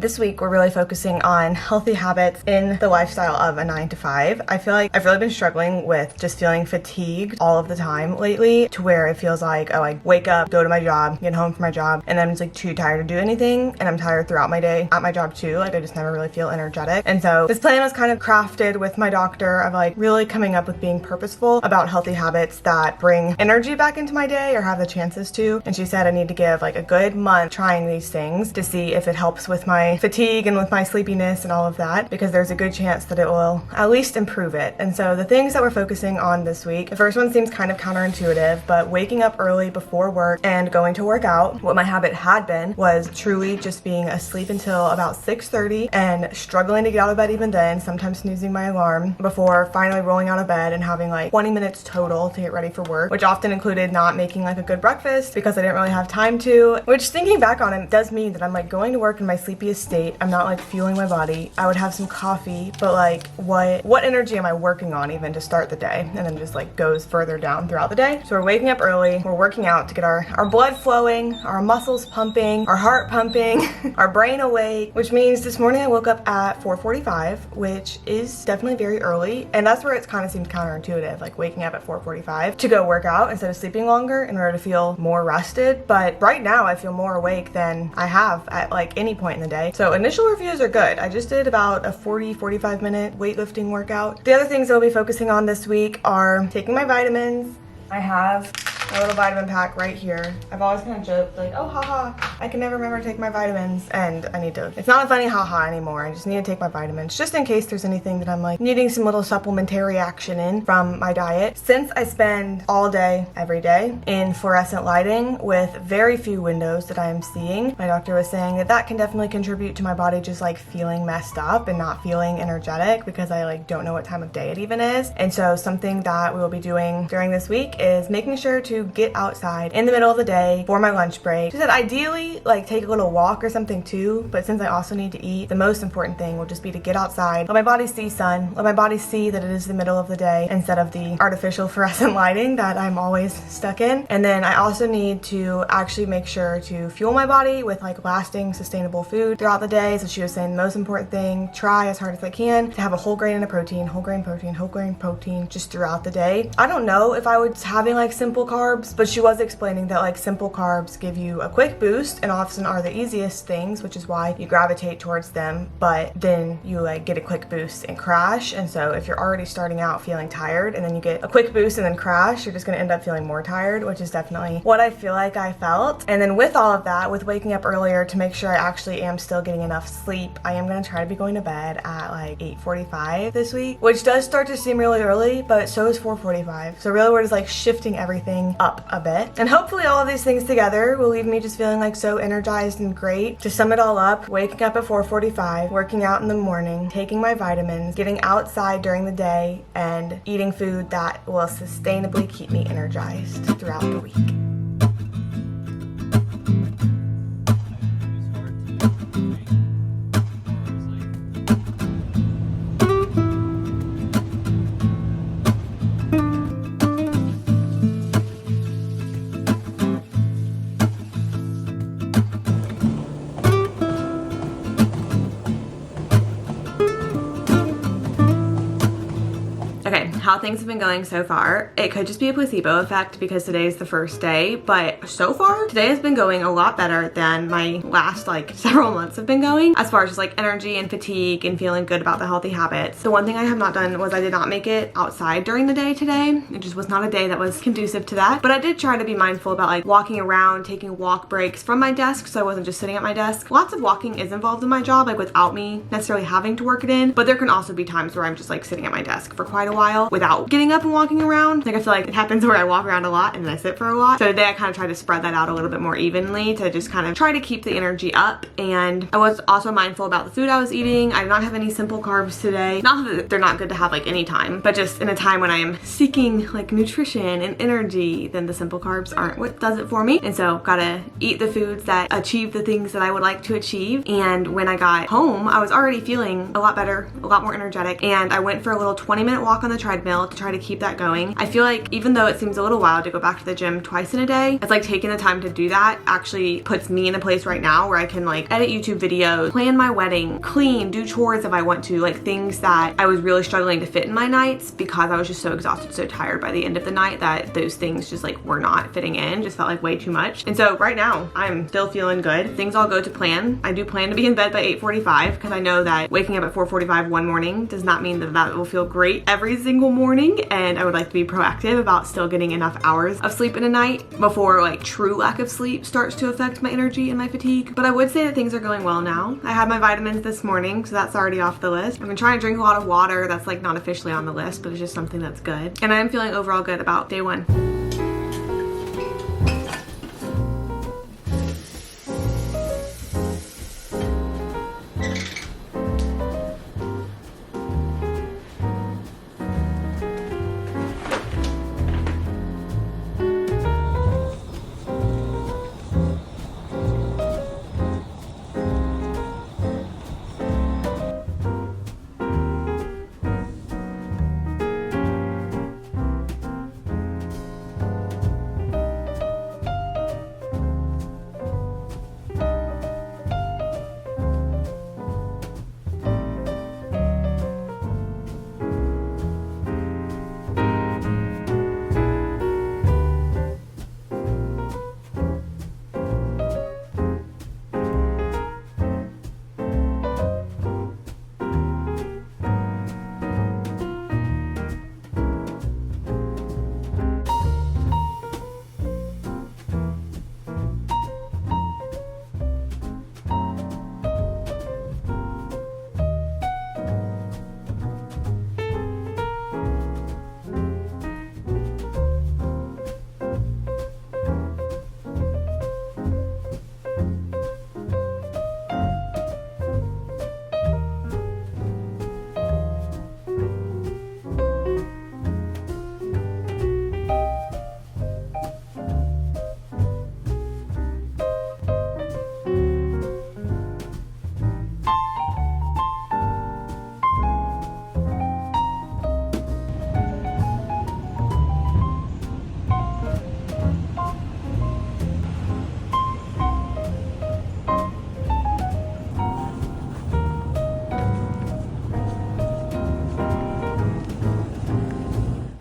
this week we're really focusing on healthy habits in the lifestyle of a 9 to 5. I feel like I've really been struggling with just feeling fatigued all of the time lately, to where it feels like, oh, I wake up, go to my job, get home from my job, and I'm just like too tired to do anything, and I'm tired throughout my day at my job too. Like I just never really feel energetic. And so this plan was kind of crafted with my doctor of like really coming up with being purposeful about healthy habits that bring energy back into my day, or have the chances to. And she said I need to give like a good month trying these things to see if it helps with my fatigue and with my sleepiness and all of that, because there's a good chance that it will at least improve it. And so the things that we're focusing on this week, the first one seems kind of counterintuitive, but waking up early before work and going to work out. What my habit had been was truly just being asleep until about 6:30 and struggling to get out of bed even then, sometimes snoozing my alarm, before finally rolling out of bed and having like 20 minutes total to get ready for work, which often included not making like a good breakfast because I didn't really have time to, which thinking back on it does mean that I'm like going to work in my sleepiest state. I'm not like fueling my body. I would have some coffee, but like what energy am I working on even to start the day? And then just like goes further down throughout the day. So we're waking up early, we're working out to get our blood flowing, our muscles pumping, our heart pumping, our brain awake, which means this morning I woke up at 4:45, which is definitely very early. And that's where it kind of seems counterintuitive, like waking up at 4:45 to go work out instead of sleeping longer in order to feel more rested. But right now I feel more awake than I have at like any point in the day. So initial reviews are good. I just did about a 45 minute weightlifting workout. The other things I'll be focusing on this week are taking my vitamins. I have my little vitamin pack right here. I've always kind of joked like, oh, haha, I can never remember to take my vitamins, and I need to. It's not a funny haha anymore. I just need to take my vitamins just in case there's anything that I'm like needing some little supplementary action in from my diet. Since I spend all day, every day in fluorescent lighting with very few windows that I am seeing, my doctor was saying that that can definitely contribute to my body just like feeling messed up and not feeling energetic because I like don't know what time of day it even is. And so something that we will be doing during this week is making sure to get outside in the middle of the day for my lunch break. She said ideally like take a little walk or something too, but since I also need to eat, the most important thing will just be to get outside, let my body see sun, let my body see that it is the middle of the day instead of the artificial fluorescent lighting that I'm always stuck in. And then I also need to actually make sure to fuel my body with like lasting sustainable food throughout the day. So she was saying the most important thing, try as hard as I can to have a whole grain and a protein, whole grain protein just throughout the day. I don't know if I was having like simple carbs, but she was explaining that like simple carbs give you a quick boost and often are the easiest things, which is why you gravitate towards them, but then you like get a quick boost and crash. And so if you're already starting out feeling tired and then you get a quick boost and then crash, you're just going to end up feeling more tired, which is definitely what I feel like I felt. And then with all of that, with waking up earlier to make sure I actually am still getting enough sleep, I am going to try to be going to bed at like 8:45 this week, which does start to seem really early, but so is 4:45. So really we're just like shifting everything up a bit. And hopefully all of these things together will leave me just feeling like so energized and great. To sum it all up, waking up at 4:45, working out in the morning, taking my vitamins, getting outside during the day, and eating food that will sustainably keep me energized throughout the week. How things have been going so far. It could just be a placebo effect because today is the first day, but so far today has been going a lot better than my last like several months have been going as far as just like energy and fatigue and feeling good about the healthy habits. The one thing I have not done was I did not make it outside during the day today. It just was not a day that was conducive to that, but I did try to be mindful about like walking around, taking walk breaks from my desk so I wasn't just sitting at my desk. Lots of walking is involved in my job, like without me necessarily having to work it in, but there can also be times where I'm just like sitting at my desk for quite a while without getting up and walking around. Like I feel like it happens where I walk around a lot and then I sit for a lot. So today I kind of tried to spread that out a little bit more evenly to just kind of try to keep the energy up. And I was also mindful about the food I was eating. I did not have any simple carbs today. Not that they're not good to have like any time, but just in a time when I am seeking like nutrition and energy, then the simple carbs aren't what does it for me. And so gotta eat the foods that achieve the things that I would like to achieve. And when I got home, I was already feeling a lot better, a lot more energetic. And I went for a little 20-minute walk on the treadmill treadmill to try to keep that going. I feel like even though it seems a little wild to go back to the gym twice in a day, it's like taking the time to do that actually puts me in a place right now where I can like edit YouTube videos, plan my wedding, clean, do chores if I want to, like things that I was really struggling to fit in my nights because I was just so exhausted, so tired by the end of the night that those things just like were not fitting in, just felt like way too much. And so right now I'm still feeling good. Things all go to plan. I do plan to be in bed by 8:45 because I know that waking up at 4:45 one morning does not mean that that will feel great every single morning, and I would like to be proactive about still getting enough hours of sleep in a night before like true lack of sleep starts to affect my energy and my fatigue. But I would say that things are going well now. I had my vitamins this morning, so that's already off the list. I've been trying to drink a lot of water. That's like not officially on the list, but it's just something that's good. And I am feeling overall good about day one.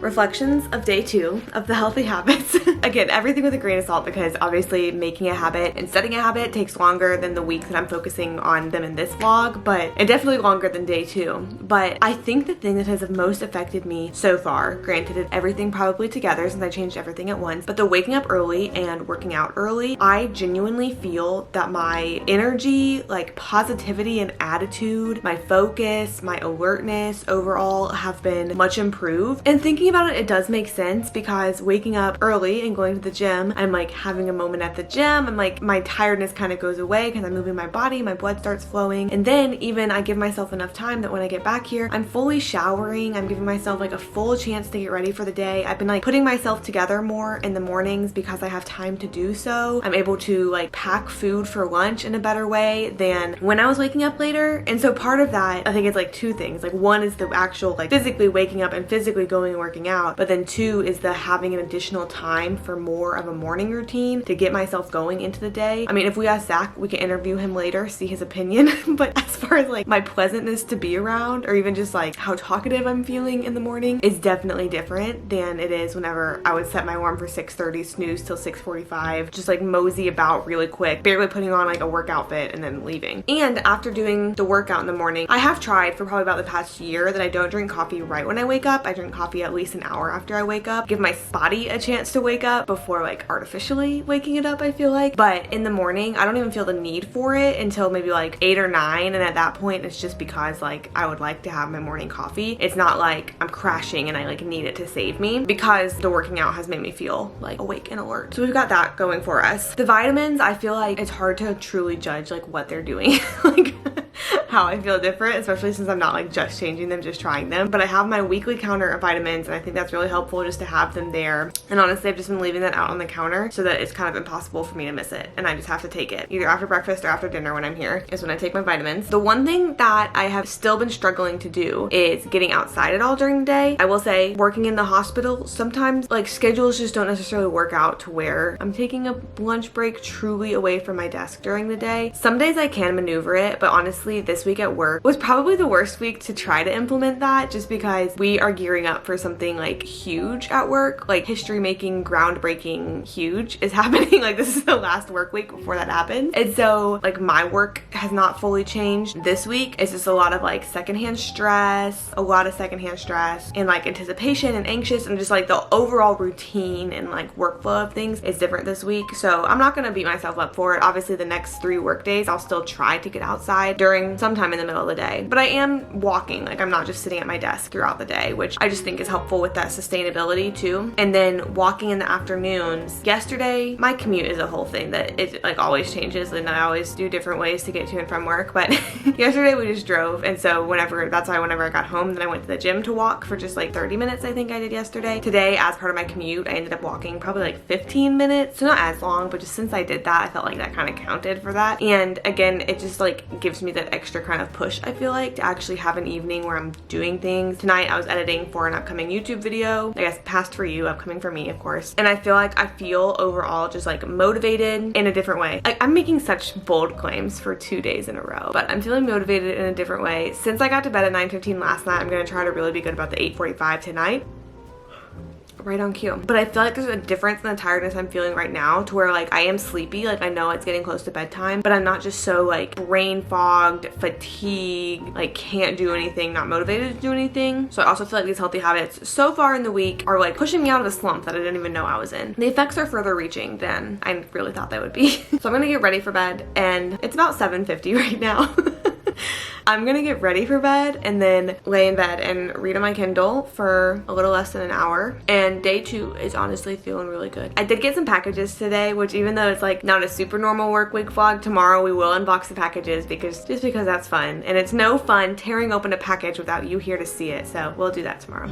Reflections of day 2 of the healthy habits. Again, everything with a grain of salt because obviously making a habit and setting a habit takes longer than the week that I'm focusing on them in this vlog, and definitely longer than day 2. But I think the thing that has most affected me so far, granted everything probably together since I changed everything at once, but the waking up early and working out early, I genuinely feel that my energy, like positivity and attitude, my focus, my alertness overall have been much improved. And thinking about it does make sense because waking up early and going to the gym, I'm like having a moment at the gym, I'm like my tiredness kind of goes away because I'm moving my body, my blood starts flowing, and then even I give myself enough time that when I get back here, I'm fully showering, I'm giving myself like a full chance to get ready for the day. I've been like putting myself together more in the mornings because I have time to do so. I'm able to like pack food for lunch in a better way than when I was waking up later. And so part of that, I think it's like two things. Like one is the actual like physically waking up and physically going and working out, but then two is the having an additional time for more of a morning routine to get myself going into the day. I mean, if we ask Zach, we can interview him later, see his opinion. But as far as like my pleasantness to be around, or even just like how talkative I'm feeling in the morning, is definitely different than it is whenever I would set my alarm for 6:30, snooze till 6:45, just like mosey about really quick, barely putting on like a work outfit and then leaving. And after doing the workout in the morning, I have tried for probably about the past year that I don't drink coffee right when I wake up. I drink coffee at least an hour after I wake up, give my body a chance to wake up before like artificially waking it up, I feel like. But in the morning, I don't even feel the need for it until maybe like 8 or 9, and at that point it's just because like I would like to have my morning coffee. It's not like I'm crashing and I like need it to save me, because the working out has made me feel like awake and alert. So we've got that going for us. The vitamins, I feel like it's hard to truly judge like what they're doing. Like how I feel different, especially since I'm not like just changing them, just trying them. But I have my weekly counter of vitamins, and I think that's really helpful just to have them there. And honestly, I've just been leaving that out on the counter so that it's kind of impossible for me to miss it, and I just have to take it either after breakfast or after dinner. When I'm here is when I take my vitamins. The one thing that I have still been struggling to do is getting outside at all during the day. I will say, working in the hospital, sometimes like schedules just don't necessarily work out to where I'm taking a lunch break truly away from my desk during the day. Some days I can maneuver it, but honestly, this week at work was probably the worst week to try to implement that, just because we are gearing up for something like huge at work, like history making, groundbreaking, huge is happening. Like this is the last work week before that happens. And so like my work has not fully changed this week. It's just a lot of like secondhand stress, and like anticipation and anxious, and just like the overall routine and like workflow of things is different this week. So I'm not gonna beat myself up for it. Obviously the next 3 work days I'll still try to get outside during sometime in the middle of the day, but I am walking. Like I'm not just sitting at my desk throughout the day, which I just think is helpful with that sustainability too. And then walking in the afternoons. Yesterday my commute is a whole thing that it like always changes, and I always do different ways to get to and from work, but yesterday we just drove, and so that's why whenever I got home, then I went to the gym to walk for just like 30 minutes, I think I did yesterday. Today, as part of my commute, I ended up walking probably like 15 minutes, so not as long, but just since I did that, I felt like that kind of counted for that. And again, it just like gives me that extra kind of push, I feel like, to actually have an evening where I'm doing things. Tonight I was editing for an upcoming YouTube video, I guess past for you, upcoming for me, of course, and I feel like I feel overall just like motivated in a different way. Like I'm making such bold claims for 2 days in a row, but I'm feeling motivated in a different way. Since I got to bed at 9:15 last night, I'm gonna try to really be good about the 8:45 tonight. Right on cue. But I feel like there's a difference in the tiredness I'm feeling right now, to where like I am sleepy, like I know it's getting close to bedtime, but I'm not just so like brain fogged, fatigued, like can't do anything, not motivated to do anything. So I also feel like these healthy habits so far in the week are like pushing me out of a slump that I didn't even know I was in. The effects are further reaching than I really thought they would be. So I'm gonna get ready for bed, and it's about 7:50 right now. I'm gonna get ready for bed and then lay in bed and read on my Kindle for a little less than an hour. And day 2 is honestly feeling really good. I did get some packages today, which even though it's like not a super normal work week vlog, tomorrow we will unbox the packages because that's fun. And it's no fun tearing open a package without you here to see it. So we'll do that tomorrow.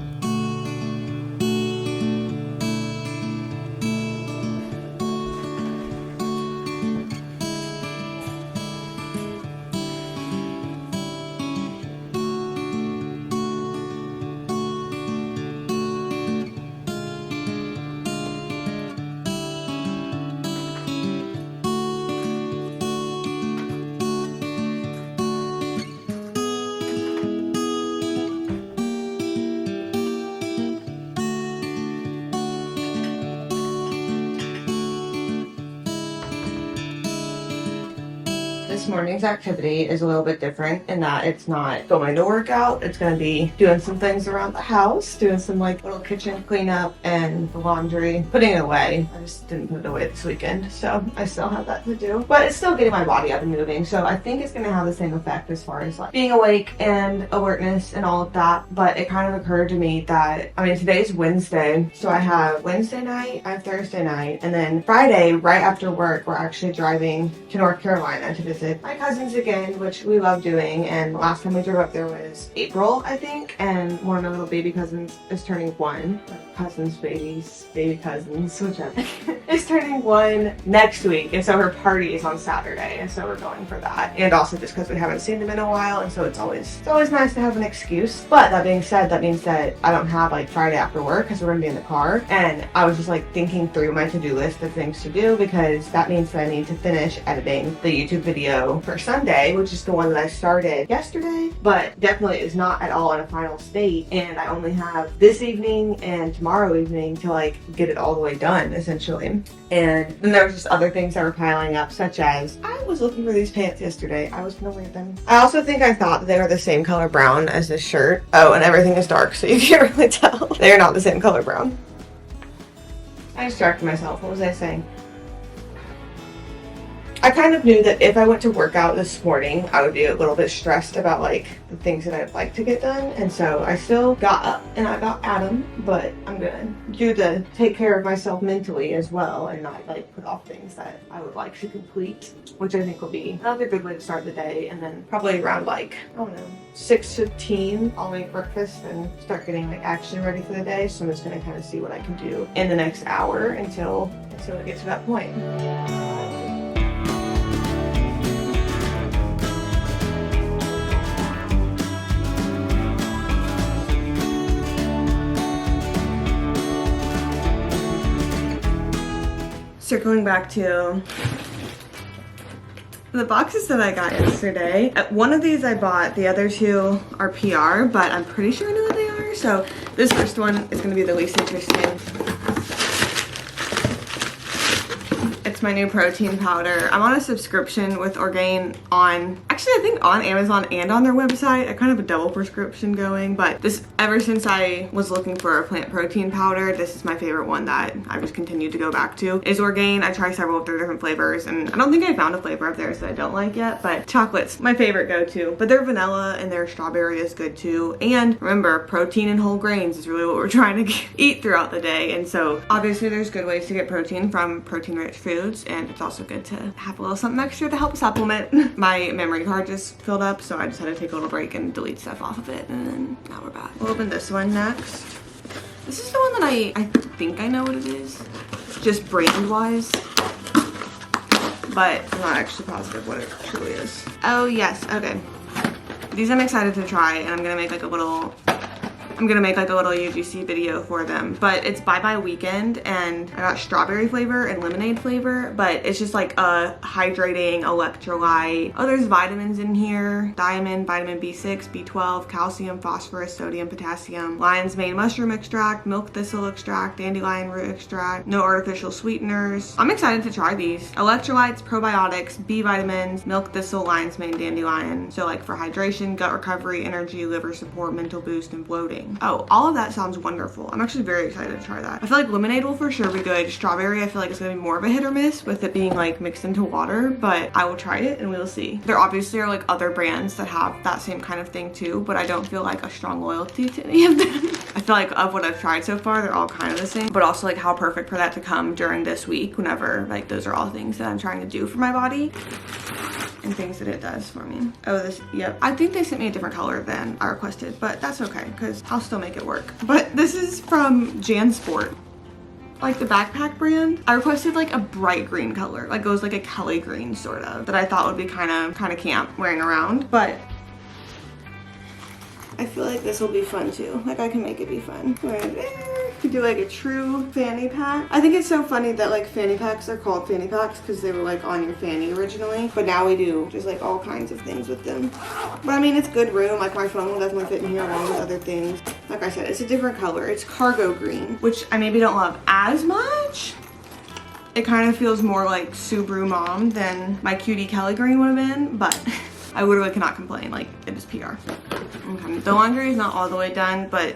This morning's activity is a little bit different in that it's not going to work out. It's going to be doing some things around the house, doing some like little kitchen cleanup and the laundry, putting it away. I just didn't put it away this weekend, so I still have that to do. But it's still getting my body up and moving, so I think it's going to have the same effect as far as like being awake and alertness and all of that. But it kind of occurred to me that, I mean, today's Wednesday, so I have Wednesday night, I have Thursday night, and then Friday, right after work, we're actually driving to North Carolina to visit my cousins again, which we love doing. And last time we drove up there was April, I think, and one of my little baby cousins is turning 1. Baby cousins, whichever, is turning 1 next week, and so her party is on Saturday, and so we're going for that. And also just because we haven't seen them in a while, and so it's always nice to have an excuse. But that being said, that means that I don't have like Friday after work because we're gonna be in the car, and I was just like thinking through my to-do list of things to do, because that means that I need to finish editing the YouTube video for Sunday, which is the one that I started yesterday, but definitely is not at all in a final state. And I only have this evening and tomorrow evening to like get it all the way done, essentially. And then there was just other things that were piling up, such as I was looking for these pants yesterday. I was gonna wear them. I also think I thought that they were the same color brown as this shirt. Oh, and everything is dark, so you can't really tell. They are not the same color brown. I distracted myself. What was I saying? I kind of knew that if I went to work out this morning, I would be a little bit stressed about like the things that I'd like to get done. And so I still got up and I got at 'em, but I'm gonna do the take care of myself mentally as well and not like put off things that I would like to complete, which I think will be another good way to start the day. And then probably around like, I don't know, 6:15, I'll make breakfast and start getting like action ready for the day. So I'm just gonna kind of see what I can do in the next hour until it gets to that point. Circling back to the boxes that I got yesterday. One of these I bought, the other two are PR, but I'm pretty sure I know what they are. So this first one is gonna be the least interesting. It's my new protein powder. I'm on a subscription with Orgain on, actually I think on Amazon and on their website. I kind of have a double prescription going, but this, ever since I was looking for a plant protein powder, this is my favorite one that I just continued to go back to, is Orgain. I tried several of their different flavors and I don't think I found a flavor of theirs that I don't like yet, but chocolate's my favorite go-to. But their vanilla and their strawberry is good too. And remember, protein and whole grains is really what we're trying to eat throughout the day. And so obviously there's good ways to get protein from protein-rich foods. And it's also good to have a little something extra to help supplement. My memory card just filled up, so I just had to take a little break and delete stuff off of it, and then now we're back. We'll open this one next. This is the one that I think I know what it is, just brand wise, but I'm not actually positive what it truly is. Oh yes, okay. These I'm excited to try, and I'm gonna make like a little UGC video for them, but it's Bye Bye Weekend, and I got strawberry flavor and lemonade flavor, but it's just like a hydrating electrolyte. Oh, there's vitamins in here: thiamine, vitamin B6, B12, calcium, phosphorus, sodium, potassium, lion's mane mushroom extract, milk thistle extract, dandelion root extract, no artificial sweeteners. I'm excited to try these. Electrolytes, probiotics, B vitamins, milk thistle, lion's mane, dandelion. So like for hydration, gut recovery, energy, liver support, mental boost, and bloating. Oh, all of that sounds wonderful. I'm actually very excited to try that. I feel like lemonade will for sure be good. Strawberry, I feel like it's gonna be more of a hit or miss with it being like mixed into water, but I will try it and we'll see. There obviously are like other brands that have that same kind of thing too, but I don't feel like a strong loyalty to any of them. I feel like of what I've tried so far, they're all kind of the same, but also like how perfect for that to come during this week whenever like those are all things that I'm trying to do for my body and things that it does for me. Oh, this, yep. I think they sent me a different color than I requested, but that's okay because I'll still make it work. But this is from JanSport, like the backpack brand. I requested like a bright green color, like it was like a Kelly green sort of, that I thought would be kind of camp wearing around, but I feel like this will be fun too. Like I can make it be fun. Right there. You do like a true fanny pack. I think it's so funny that like fanny packs are called fanny packs because they were like on your fanny originally, but now we do just like all kinds of things with them. But I mean, it's good room. Like my phone will definitely fit in here along with other things. Like I said, it's a different color. It's cargo green, which I maybe don't love as much. It kind of feels more like Subaru Mom than my cutie Kelly green would have been, but I literally cannot complain. Like it is PR. Okay. The laundry is not all the way done, but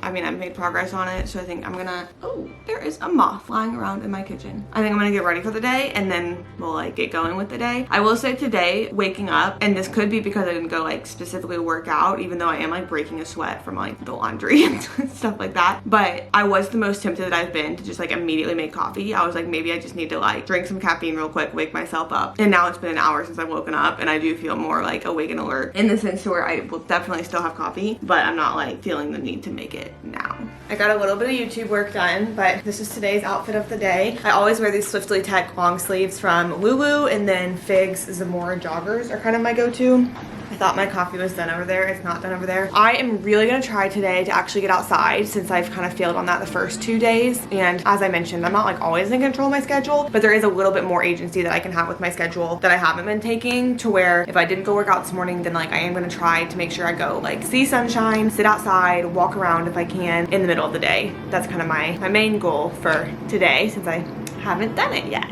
I mean, I've made progress on it, so I think I'm gonna, oh, there is a moth flying around in my kitchen. I think I'm gonna get ready for the day and then we'll like get going with the day. I will say today, waking up, and this could be because I didn't go like specifically work out, even though I am like breaking a sweat from like the laundry and stuff like that, but I was the most tempted that I've been to just like immediately make coffee. I was like, maybe I just need to like drink some caffeine real quick, wake myself up. And now it's been an hour since I've woken up and I do feel more like awake and alert in the sense to where I will definitely still have coffee, but I'm not like feeling the need to make it now. I got a little bit of YouTube work done, but this is today's outfit of the day. I always wear these Swiftly Tech long sleeves from Lulu, and then Figs Zamora joggers are kind of my go-to. I thought my coffee was done over there. It's not done over there. I am really gonna try today to actually get outside since I've kind of failed on that the first 2 days. And as I mentioned, I'm not like always in control of my schedule, but there is a little bit more agency that I can have with my schedule that I haven't been taking, to where if I didn't go work out this morning, then like I am gonna try to make sure I go like see sunshine, sit outside, walk around if I can in the middle of the day. That's kind of my main goal for today since I haven't done it yet.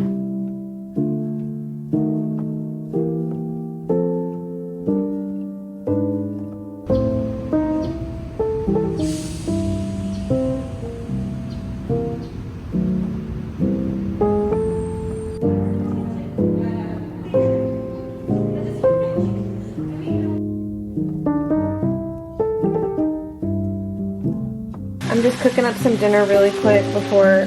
just cooking up some dinner really quick before,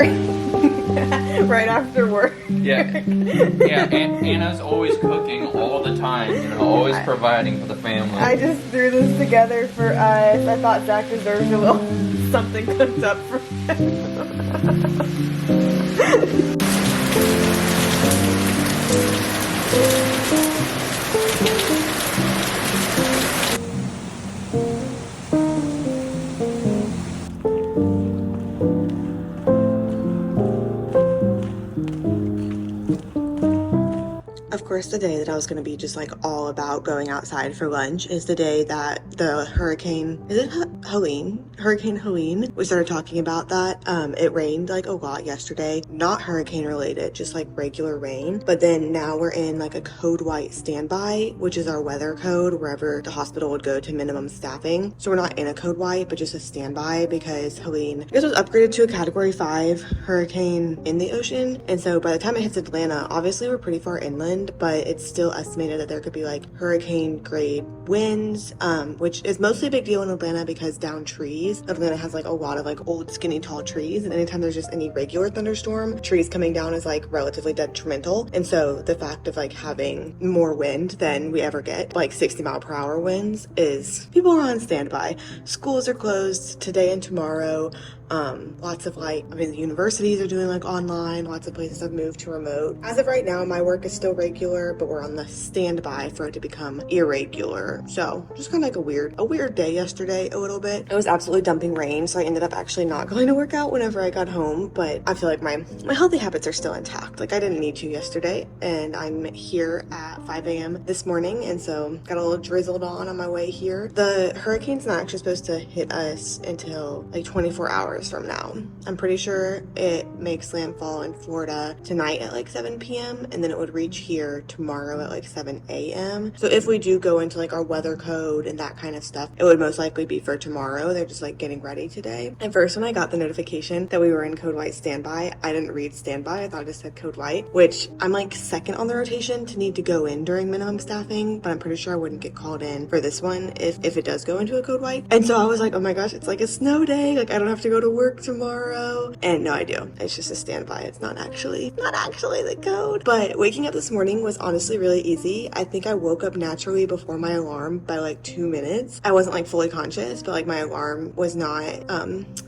right after work. Yeah, yeah. Anna's always cooking all the time. You know, always providing for the family. I just threw this together for us. I thought Zach deserved a little something cooked up for him. Of course, the day that I was going to be just like all about going outside for lunch is the day that the hurricane, is it Helene? Hurricane Helene. We started talking about that. It rained like a lot yesterday, not hurricane related, just like regular rain. But then now we're in like a code white standby, which is our weather code wherever the hospital would go to minimum staffing. So we're not in a code white, but just a standby because Helene, this was upgraded to a category 5 hurricane in the ocean. And so by the time it hits Atlanta, obviously we're pretty far inland, but it's still estimated that there could be like hurricane grade winds, which is mostly a big deal in Atlanta because down trees. Atlanta has like a lot of like old skinny tall trees, and anytime there's just any regular thunderstorm, trees coming down is like relatively detrimental. And so the fact of like having more wind than we ever get, like 60-mile-per-hour winds, is people are on standby. Schools are closed today and tomorrow. Lots of like, I mean, the universities are doing like online, lots of places have moved to remote. As of right now, my work is still regular, but we're on the standby for it to become irregular. So just kind of like a weird day yesterday, a little bit. It was absolutely dumping rain, so I ended up actually not going to work out whenever I got home, but I feel like my healthy habits are still intact. Like I didn't need to yesterday, and I'm here at 5 a.m. this morning, and so got a little drizzled on my way here. The hurricane's not actually supposed to hit us until like 24 hours from now. I'm pretty sure it makes landfall in Florida tonight at like 7 p.m. and then it would reach here tomorrow at like 7 a.m. So if we do go into like our weather code and that kind of stuff, it would most likely be for tomorrow. They're just like getting ready today. At first, when I got the notification that we were in code white standby, I didn't read standby. I thought it just said code white, which I'm like second on the rotation to need to go in during minimum staffing, but I'm pretty sure I wouldn't get called in for this one if it does go into a code white. And so I was like, oh my gosh, it's like a snow day. Like I don't have to go to work tomorrow. And no, I do. It's just a standby. It's not actually the code. But waking up this morning was honestly really easy. I think I woke up naturally before my alarm by like 2 minutes. I wasn't like fully conscious, but like my alarm was not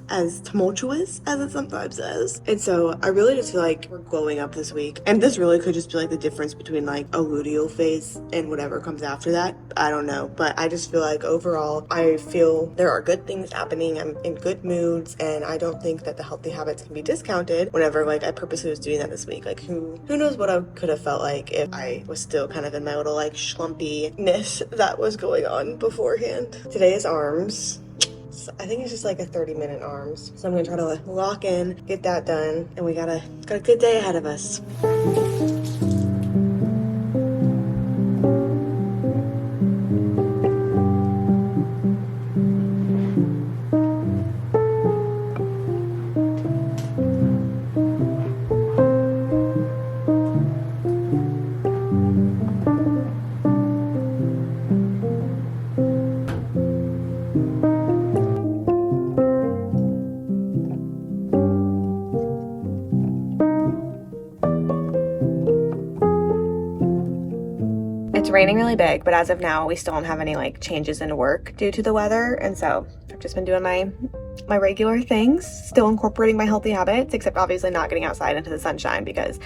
as tumultuous as it sometimes is. And so I really just feel like we're glowing up this week. And this really could just be like the difference between like a luteal phase and whatever comes after that. I don't know. But I just feel like overall, I feel there are good things happening. I'm in good moods, and I don't think that the healthy habits can be discounted whenever like I purposely was doing that this week. Like who knows what I could have felt like if I was still kind of in my little like schlumpiness that was going on beforehand. Today is arms. So I think it's just like a 30-minute arms. So I'm gonna try to lock in, get that done, and we got a good day ahead of us. It's raining really big, but as of now, we still don't have any like changes in work due to the weather. And so I've just been doing my regular things, still incorporating my healthy habits, except obviously not getting outside into the sunshine because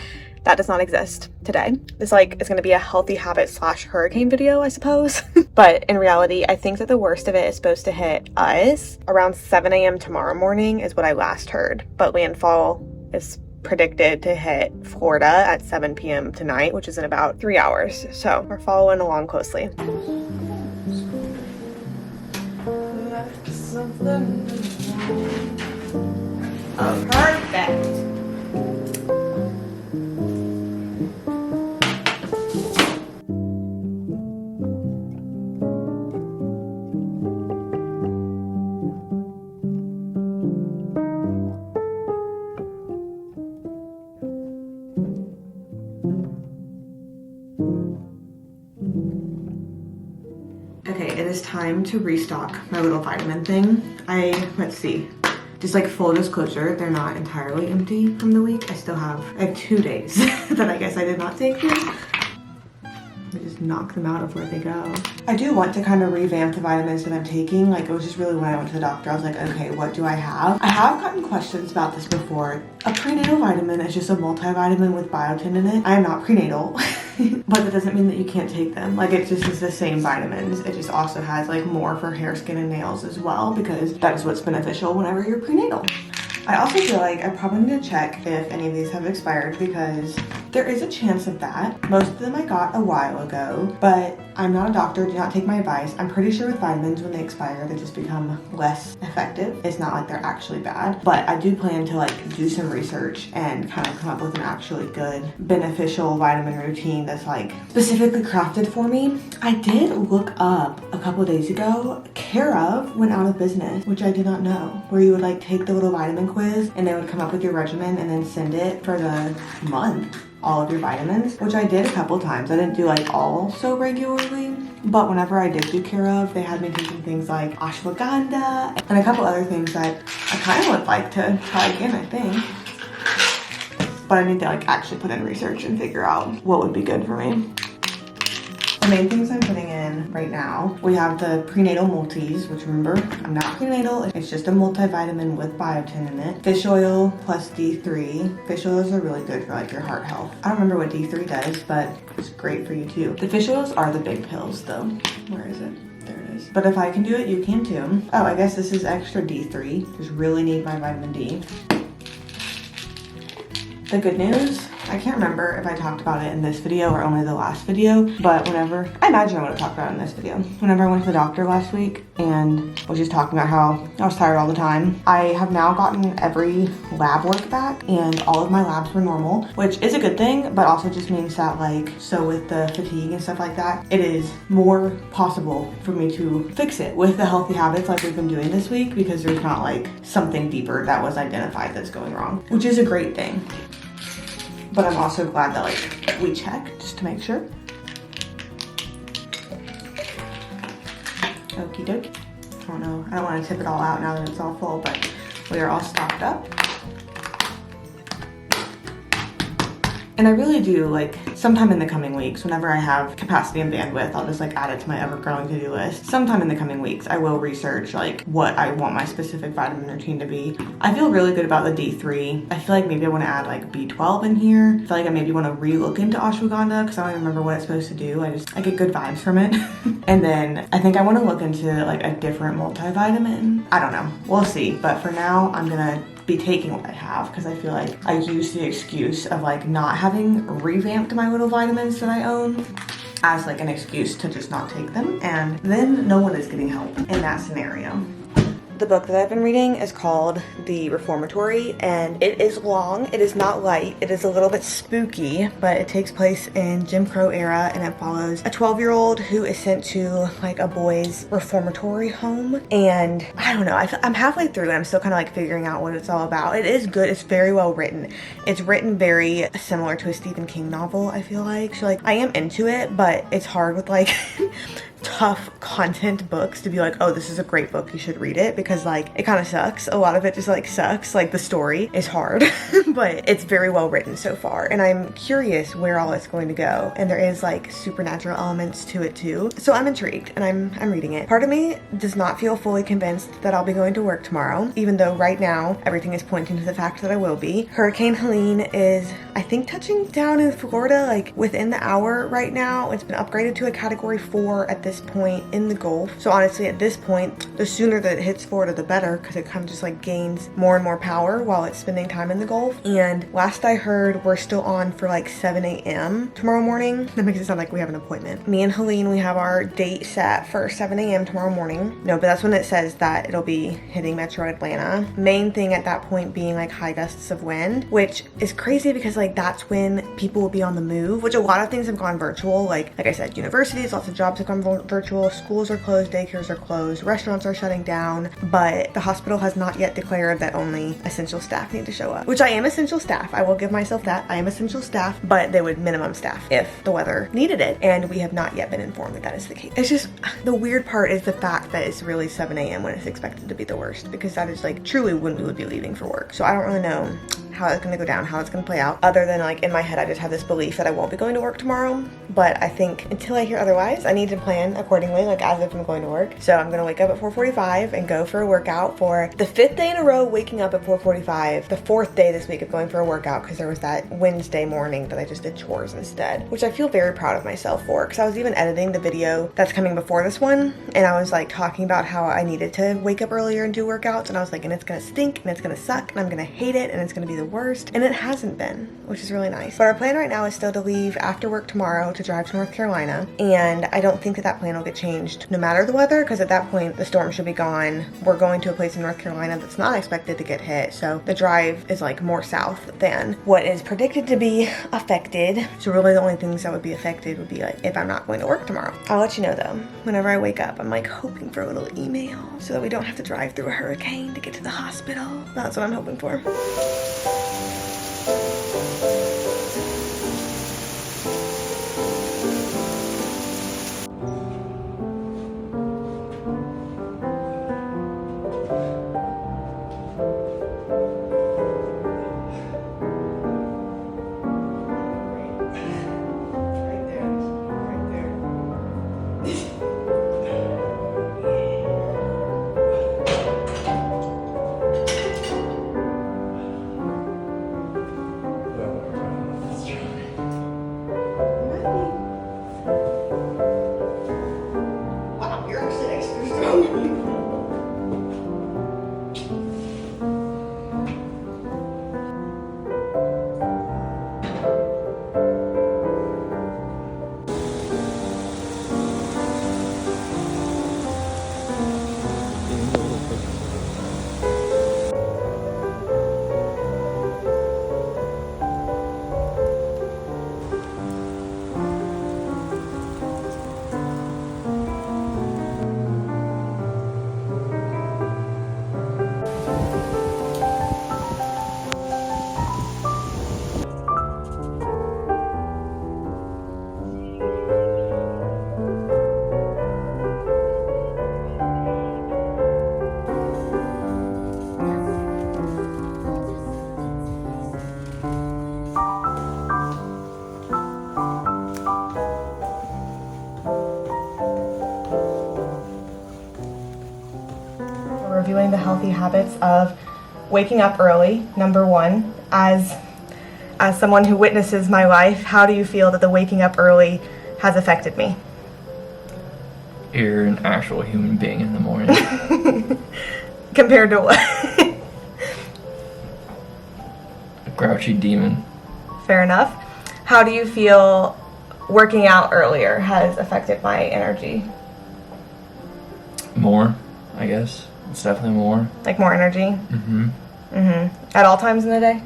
that does not exist today. This like is going to be a healthy habit / hurricane video, I suppose. But in reality, I think that the worst of it is supposed to hit us around 7 a.m. tomorrow morning is what I last heard. But landfall is predicted to hit Florida at 7 p.m. tonight, which is in about 3 hours. So we're following along closely. Oh, perfect. Okay, it is time to restock my little vitamin thing. Let's see. Just like full disclosure, they're not entirely empty from the week. I have 2 days that I guess I did not take them. I just knock them out of where they go. I do want to kind of revamp the vitamins that I'm taking. Like, it was just really when I went to the doctor, I was like, okay, what do I have? I have gotten questions about this before. A prenatal vitamin is just a multivitamin with biotin in it. I am not prenatal, but that doesn't mean that you can't take them. Like, it just is the same vitamins. It just also has like more for hair, skin, and nails as well, because that is what's beneficial whenever you're prenatal. I also feel like I probably need to check if any of these have expired, because there is a chance of that. Most of them I got a while ago, but I'm not a doctor, do not take my advice. I'm pretty sure with vitamins, when they expire, they just become less effective. It's not like they're actually bad, but I do plan to like do some research and kind of come up with an actually good beneficial vitamin routine that's like specifically crafted for me. I did look up a couple of days ago, Care of went out of business, which I did not know, where you would like take the little vitamin quiz and they would come up with your regimen and then send it for the month, all of your vitamins, which I did a couple times. I didn't do like all so regularly, but whenever I did do Care of, they had me taking things like ashwagandha and a couple other things that I kind of would like to try again, I think. But I need to like actually put in research and figure out what would be good for me. The main things I'm putting in right now, we have the prenatal multis, which remember, I'm not prenatal. It's just a multivitamin with biotin in it. Fish oil plus D3. Fish oils are really good for like your heart health. I don't remember what D3 does, but it's great for you too. The fish oils are the big pills though. Where is it? There it is. But if I can do it, you can too. Oh, I guess this is extra D3. Just really need my vitamin D. The good news, I can't remember if I talked about it in this video or only the last video, but I imagine I would have talked about it in this video. Whenever I went to the doctor last week and was just talking about how I was tired all the time, I have now gotten every lab work back and all of my labs were normal, which is a good thing, but also just means that like, so with the fatigue and stuff like that, it is more possible for me to fix it with the healthy habits like we've been doing this week, because there's not like something deeper that was identified that's going wrong, which is a great thing. But I'm also glad that like we checked just to make sure. Okie dokie. I don't know. I don't want to tip it all out now that it's all full, but we are all stocked up. And I really do, like, sometime in the coming weeks, whenever I have capacity and bandwidth, I'll just like add it to my ever-growing to-do list. Sometime in the coming weeks, I will research like what I want my specific vitamin routine to be. I feel really good about the D3. I feel like maybe I want to add like B12 in here. I feel like I maybe want to re-look into ashwagandha because I don't even remember what it's supposed to do. I get good vibes from it. And then I think I want to look into like a different multivitamin. I don't know. We'll see. But for now, I'm gonna be taking what I have because I feel like I use the excuse of like not having revamped my little vitamins that I own as like an excuse to just not take them, and then no one is getting help in that scenario. The book that I've been reading is called The Reformatory, and it is long. It is not light. It is a little bit spooky, but it takes place in Jim Crow era, and it follows a 12-year-old who is sent to like a boys' reformatory home. And I don't know, I'm halfway through and I'm still kind of like figuring out what it's all about. It is good. It's very well written. It's written very similar to a Stephen King novel, I feel like. So like I am into it, but it's hard with like tough content books to be like, oh, this is a great book, you should read it, because like it kind of sucks. A lot of it just like sucks. Like the story is hard, but it's very well written so far, and I'm curious where all it's going to go. And there is like supernatural elements to it too, so I'm intrigued and I'm reading it. Part of me does not feel fully convinced that I'll be going to work tomorrow, even though right now everything is pointing to the fact that I will be. Hurricane Helene is, I think, touching down in Florida like within the hour right now. It's been upgraded to a category 4 at this point in the Gulf. So honestly, at this point, the sooner that it hits Florida, the better, because it kind of just like gains more and more power while it's spending time in the Gulf. And last I heard, we're still on for like 7 a.m. tomorrow morning. That makes it sound like we have an appointment. Me and Helene, we have our date set for 7 a.m. tomorrow morning. No, but that's when it says that it'll be hitting Metro Atlanta. Main thing at that point being like high gusts of wind, which is crazy because like that's when people will be on the move, which a lot of things have gone virtual. Like I said, universities, lots of jobs have gone virtual, schools are closed, daycares are closed, restaurants are shutting down, but the hospital has not yet declared that only essential staff need to show up, which I am essential staff. I will give myself that. I am essential staff, but they would minimum staff if the weather needed it, and we have not yet been informed that that is the case. It's just, the weird part is the fact that it's really 7 a.m. when it's expected to be the worst, because that is like truly when we would be leaving for work. So I don't really know how it's gonna go down, how it's gonna play out, other than like in my head I just have this belief that I won't be going to work tomorrow. But I think until I hear otherwise, I need to plan accordingly, like as if I'm going to work. So I'm gonna wake up at 4:45 and go for a workout for the 5th day in a row, waking up at 4:45, the 4th day this week of going for a workout, because there was that Wednesday morning that I just did chores instead, which I feel very proud of myself for, because I was even editing the video that's coming before this one, and I was like talking about how I needed to wake up earlier and do workouts, and I was like, and it's gonna stink, and it's gonna suck, and I'm gonna hate it, and it's gonna be the worst, and it hasn't been, which is really nice. But our plan right now is still to leave after work tomorrow to drive to North Carolina, and I don't think that that plan will get changed no matter the weather, because at that point the storm should be gone. We're going to a place in North Carolina that's not expected to get hit, so the drive is like more south than what is predicted to be affected. So really the only things that would be affected would be like if I'm not going to work tomorrow. I'll let you know though, whenever I wake up. I'm like hoping for a little email so that we don't have to drive through a hurricane to get to the hospital. That's what I'm hoping for. Reviewing the healthy habits of waking up early. Number one, as someone who witnesses my life, how do you feel that the waking up early has affected me? You're an actual human being in the morning. Compared to what? A grouchy demon. Fair enough. How do you feel working out earlier has affected my energy? More, I guess. It's definitely more. Like more energy? Mm-hmm. Mm-hmm. At all times in the day?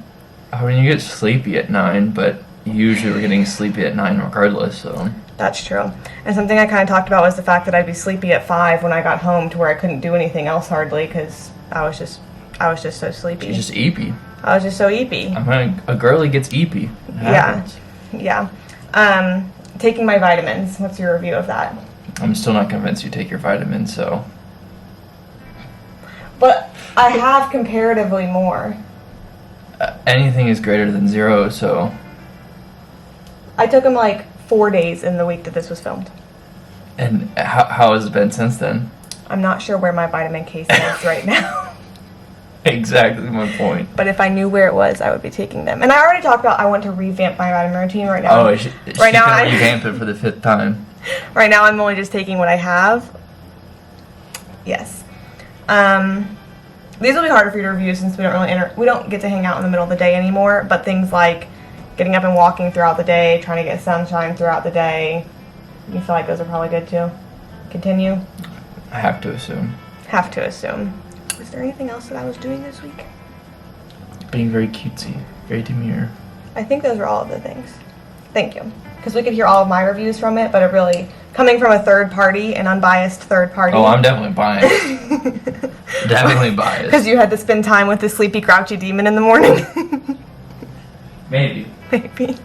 I mean, you get sleepy at 9, but usually we're getting sleepy at 9 regardless, so. That's true. And something I kind of talked about was the fact that I'd be sleepy at 5 when I got home, to where I couldn't do anything else hardly because I was just so sleepy. She's just eepy. I was just so eepy. A girly gets eepy. It happens. Yeah. Taking my vitamins. What's your review of that? I'm still not convinced you take your vitamins, so. But I have comparatively more. Anything is greater than 0, so. I took them like 4 days in the week that this was filmed. And how has it been since then? I'm not sure where my vitamin case is right now. Exactly my point. But if I knew where it was, I would be taking them. And I already talked about I want to revamp my vitamin routine right now. Oh, she can revamp it for the 5th time. Right now I'm only just taking what I have. Yes. These will be harder for you to review since we don't get to hang out in the middle of the day anymore, but things like getting up and walking throughout the day, trying to get sunshine throughout the day, you feel like those are probably good too? Continue? I have to assume. Have to assume. Was there anything else that I was doing this week? Being very cutesy, very demure. I think those are all of the things. Thank you. Because we could hear all of my reviews from it, but it really Coming from a third party, an unbiased third party. Oh, I'm definitely biased. Definitely biased. Because you had to spend time with the sleepy, grouchy demon in the morning. Maybe. Maybe.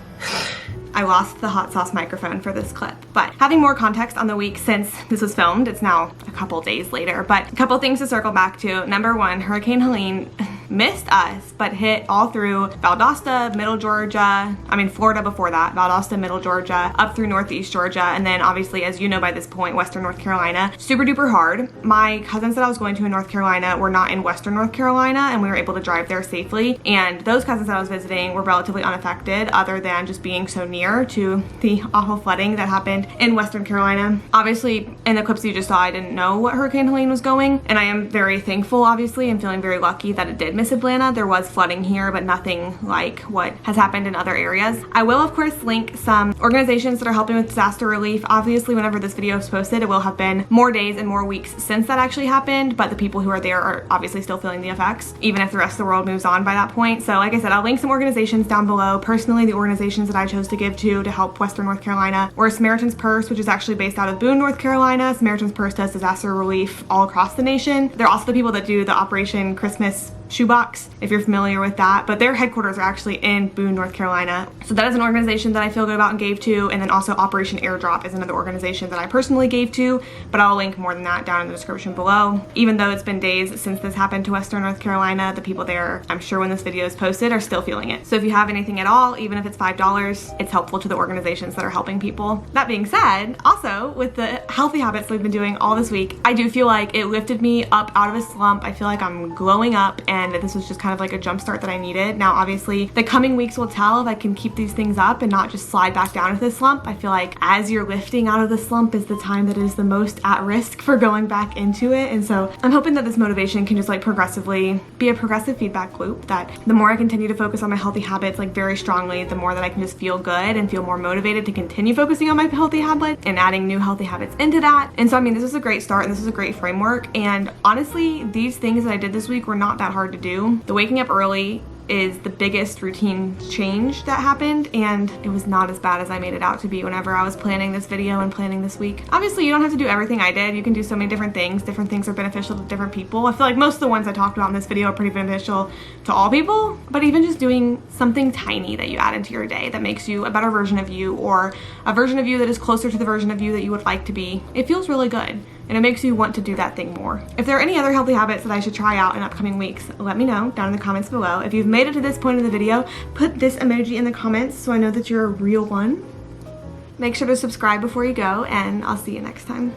I lost the hot sauce microphone for this clip, but having more context on the week since this was filmed, it's now a couple days later, but a couple things to circle back to. Number one, Hurricane Helene missed us, but hit all through Valdosta, Middle Georgia, Florida before that, Valdosta, Middle Georgia, up through Northeast Georgia, and then obviously, as you know by this point, Western North Carolina. Super duper hard. My cousins that I was going to in North Carolina were not in Western North Carolina, and we were able to drive there safely, and those cousins that I was visiting were relatively unaffected, other than just being so near to the awful flooding that happened in Western Carolina. Obviously, in the clips you just saw, I didn't know what Hurricane Helene was going, and I am very thankful, obviously, and feeling very lucky that it did miss Atlanta. There was flooding here, but nothing like what has happened in other areas. I will, of course, link some organizations that are helping with disaster relief. Obviously, whenever this video is posted, it will have been more days and more weeks since that actually happened, but the people who are there are obviously still feeling the effects, even if the rest of the world moves on by that point. So like I said, I'll link some organizations down below. Personally, the organizations that I chose to give to help Western North Carolina were Samaritan's Purse, which is actually based out of Boone, North Carolina. Samaritan's Purse does disaster relief all across the nation. They're also the people that do the Operation Christmas Shoebox, if you're familiar with that, but their headquarters are actually in Boone, North Carolina. So that is an organization that I feel good about and gave to, and then also Operation Airdrop is another organization that I personally gave to, but I'll link more than that down in the description below. Even though it's been days since this happened to Western North Carolina, the people there, I'm sure when this video is posted, are still feeling it. So if you have anything at all, even if it's $5, it's helpful to the organizations that are helping people. That being said, also with the healthy habits we've been doing all this week, I do feel like it lifted me up out of a slump. I feel like I'm glowing up, and this was just kind of like a jump start that I needed. Now, obviously, the coming weeks will tell if I can keep these things up and not just slide back down into this slump. I feel like as you're lifting out of the slump is the time that is the most at risk for going back into it. And so I'm hoping that this motivation can just like progressively be a progressive feedback loop, that the more I continue to focus on my healthy habits like very strongly, the more that I can just feel good and feel more motivated to continue focusing on my healthy habits and adding new healthy habits into that. And so, this was a great start and this is a great framework. And honestly, these things that I did this week were not that hard to do. The waking up early is the biggest routine change that happened, and it was not as bad as I made it out to be whenever I was planning this video and planning this week. Obviously, you don't have to do everything I did. You can do so many different things. Different things are beneficial to different people. I feel like most of the ones I talked about in this video are pretty beneficial to all people, but even just doing something tiny that you add into your day that makes you a better version of you, or a version of you that is closer to the version of you that you would like to be, it feels really good. And it makes you want to do that thing more. If there are any other healthy habits that I should try out in upcoming weeks, let me know down in the comments below. If you've made it to this point in the video, put this emoji in the comments so I know that you're a real one. Make sure to subscribe before you go, and I'll see you next time.